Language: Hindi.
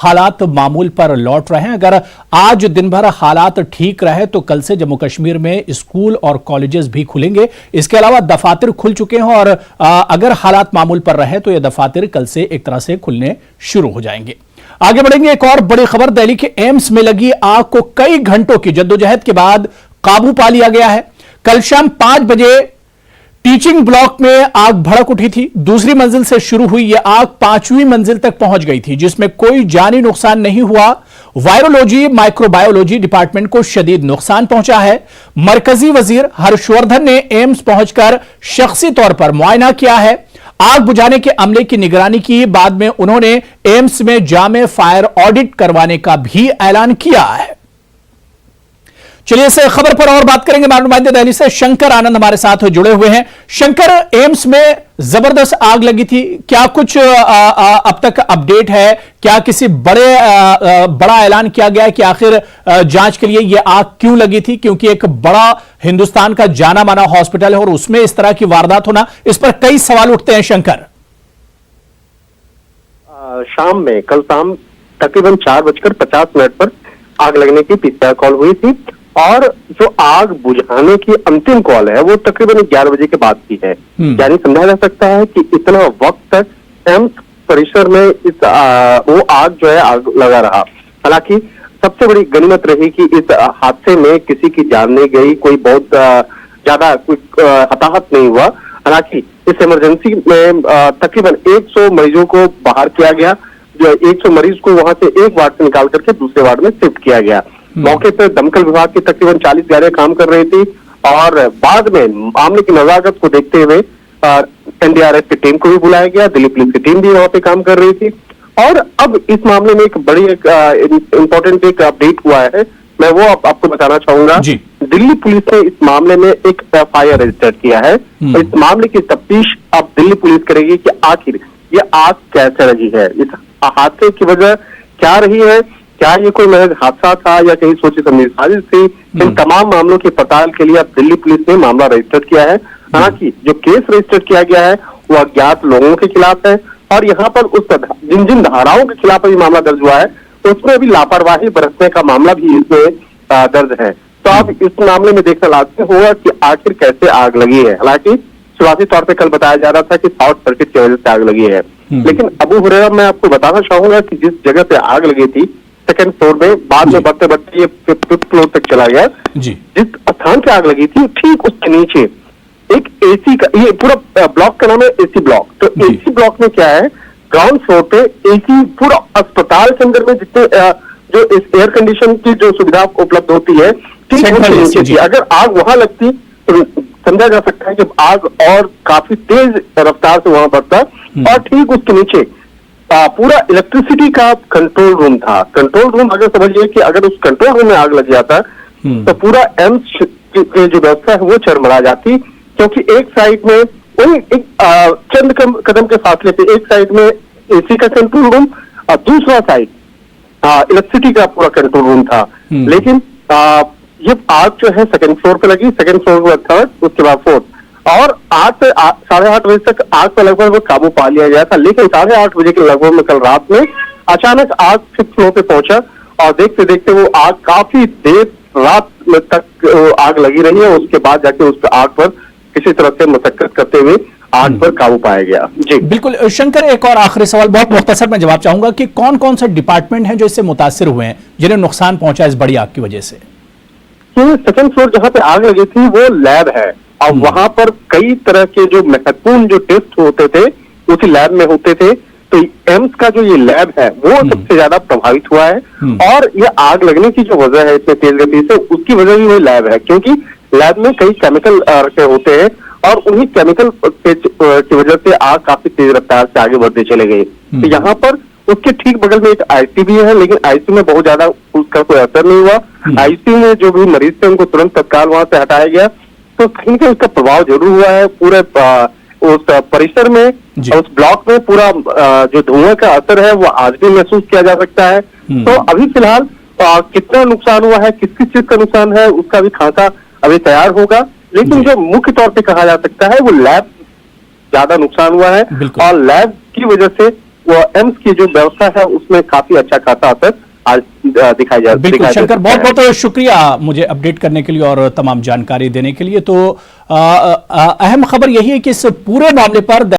हालात मामूल पर लौट रहे हैं। अगर आज दिन भर हालात ठीक रहे तो कल से जम्मू कश्मीर में स्कूल और कॉलेजेस भी खुलेंगे। इसके अलावा दफातर खुल चुके हैं और अगर हालात मामूल पर रहे तो ये दफातर कल से एक तरह से खुलने शुरू हो जाएंगे। आगे बढ़ेंगे, एक और बड़ी खबर, दिल्ली के एम्स में लगी आग को कई घंटों की जद्दोजहद के बाद काबू पा लिया गया है। कल शाम 5 बजे टीचिंग ब्लॉक में आग भड़क उठी थी। दूसरी मंजिल से शुरू हुई यह आग 5वीं मंजिल तक पहुंच गई थी, जिसमें कोई जानी नुकसान नहीं हुआ। वायरोलॉजी माइक्रोबायोलॉजी डिपार्टमेंट को शदीद नुकसान पहुंचा है। मरकजी वजीर हर्षवर्धन ने एम्स पहुंचकर शख्सी तौर पर मुआयना किया है। आग बुझाने के अमले की निगरानी की। बाद में उन्होंने एम्स में जामे फायर ऑडिट करवाने का भी ऐलान किया है। चलिए इस खबर पर और बात करेंगे। नुमाइंदे दिल्ली से शंकर आनंद हमारे साथ जुड़े हुए हैं। शंकर, एम्स में जबरदस्त आग लगी थी, क्या कुछ अब तक अपडेट है? क्या किसी बड़ा ऐलान किया गया है कि आखिर जांच के लिए यह आग क्यों लगी थी? क्योंकि एक बड़ा हिंदुस्तान का जाना माना हॉस्पिटल है और उसमें इस तरह की वारदात होना, इस पर कई सवाल उठते हैं। शंकर, कल शाम तकरीबन 4:50 पर आग लगने की PCR कॉल हुई थी और जो आग बुझाने की अंतिम कॉल है वो तकरीबन 11 बजे के बाद की है। यानी समझा जा सकता है कि इतना वक्त तक एम्स परिसर में वो आग जो है आग लगा रहा। हालांकि सबसे बड़ी गनीमत रही कि इस हादसे में किसी की जान नहीं गई, कोई बहुत ज्यादा कोई हताहत नहीं हुआ। हालांकि इस इमरजेंसी में तकरीबन 100 मरीजों को बाहर किया गया। जो 100 मरीज को वहां से एक वार्ड से निकाल करके दूसरे वार्ड में शिफ्ट किया गया। मौके पर दमकल विभाग की तकरीबन 40 गाड़ियां काम कर रही थी और बाद में मामले की नजाकत को देखते हुए NDRF की टीम को भी बुलाया गया। दिल्ली पुलिस की टीम भी वहां पे काम कर रही थी और अब इस मामले में एक बड़ी इंपॉर्टेंट एक अपडेट हुआ है, मैं वो आपको बताना चाहूंगा। दिल्ली पुलिस ने इस मामले में एक FIR रजिस्टर किया है। तो इस मामले की तफ्तीश अब दिल्ली पुलिस करेगी कि आखिर ये आग कैसे लगी है, इस हादसे की वजह क्या रही है, क्या ये कोई महज हादसा था या कहीं सोची समझी साजिश थी। इन तमाम मामलों की पड़ताल के लिए अब दिल्ली पुलिस ने मामला रजिस्टर किया है। हालांकि जो केस रजिस्टर किया गया है वो अज्ञात लोगों के खिलाफ है और यहाँ पर उस जिन धाराओं के खिलाफ अभी मामला दर्ज हुआ है तो उसमें अभी लापरवाही बरतने का मामला भी इसमें दर्ज है। तो अब इस मामले में देखना लाजमी होगा कि आखिर कैसे आग लगी है। हालांकि शुरुआती तौर पर कल बताया जा रहा था कि शॉर्ट सर्किट की वजह से आग लगी है, लेकिन अबू हुरैरा मैं आपको बताना चाहूंगा कि जिस जगह पे आग लगी थी सेकंड फ्लोर में, बाद में बढ़ते बढ़ते ये 5th फ्लोर तक चला गया। जिस स्थान पे आग लगी थी ठीक उसके नीचे एक AC का, ये पूरा ब्लॉक का नाम है AC ब्लॉक। तो AC ब्लॉक में क्या है, ग्राउंड फ्लोर पे AC पूरा अस्पताल के अंदर में जितने जो इस एयर कंडीशन की जो सुविधा उपलब्ध होती है ठीक, अगर आग वहां लगती तो समझा जा सकता है कि आग और काफी तेज रफ्तार से वहां बढ़ता और ठीक उसके नीचे पूरा इलेक्ट्रिसिटी का कंट्रोल रूम था। कंट्रोल रूम अगर समझिए कि अगर उस कंट्रोल रूम में आग लग जाता तो पूरा एम्स की जो व्यवस्था है वो चरमरा जाती, क्योंकि एक साइड में वही एक चंद कदम के फासले पे एक साइड में AC का कंट्रोल रूम और दूसरा साइड इलेक्ट्रिसिटी का पूरा कंट्रोल रूम था। लेकिन ये आग जो है सेकंड फ्लोर पे लगी, सेकंड फ्लोर पर 3rd, उसके बाद 4th और 8 से 8:30 बजे तक आग पर लगभग काबू पा लिया गया था। लेकिन 8:30 बजे के लगभग में कल रात में अचानक आग 5th फ्लोर पे पहुंचा और देखते देखते वो आग काफी देर रात में तक आग लगी रही है। उसके बाद जाके उस आग पर किसी तरह से मशक्कत करते हुए आग पर काबू पाया गया। जी बिल्कुल शंकर, एक और आखिरी सवाल, बहुत मुख्तसर में जवाब चाहूंगा कि कौन कौन से डिपार्टमेंट हैं जो इससे मुतासिर हुए हैं, जिन्हें नुकसान पहुंचा इस बड़ी आग की वजह से? सेकंड फ्लोर जहां पे आग लगी थी वो लैब है और वहां पर कई तरह के जो महत्वपूर्ण जो टेस्ट होते थे उसी लैब में होते थे। तो एम्स का जो ये लैब है वो सबसे ज्यादा प्रभावित हुआ है और ये आग लगने की जो वजह है इतने तेज गति से, उसकी वजह भी वही लैब है, क्योंकि लैब में कई केमिकल रखे होते हैं और उन्हीं केमिकल की वजह से आग काफी तेज रफ्तार से आगे बढ़ते चले गए। तो यहाँ पर उसके ठीक बगल में एक ICU भी है, लेकिन ICU में बहुत ज्यादा उसका कोई असर नहीं हुआ। ICU में जो भी मरीज थे उनको तुरंत तत्काल वहां से हटाया गया। तो कहीं ना उसका प्रभाव जरूर हुआ है पूरे उस परिसर में, उस ब्लॉक में पूरा जो धुआं का असर है वो आज भी महसूस किया जा सकता है। तो अभी फिलहाल कितना नुकसान हुआ है, किस किस चीज का नुकसान है, उसका भी खाका अभी तैयार होगा। लेकिन जो मुख्य तौर पे कहा जा सकता है वो लैब ज्यादा नुकसान हुआ है और लैब की वजह से वो एम्स की जो व्यवस्था है उसमें काफी अच्छा खासा असर आज बिल्कुल शंकर, बहुत बहुत शुक्रिया मुझे अपडेट करने के लिए और तमाम जानकारी देने के लिए। तो अहम खबर यही है कि इस पूरे मामले पर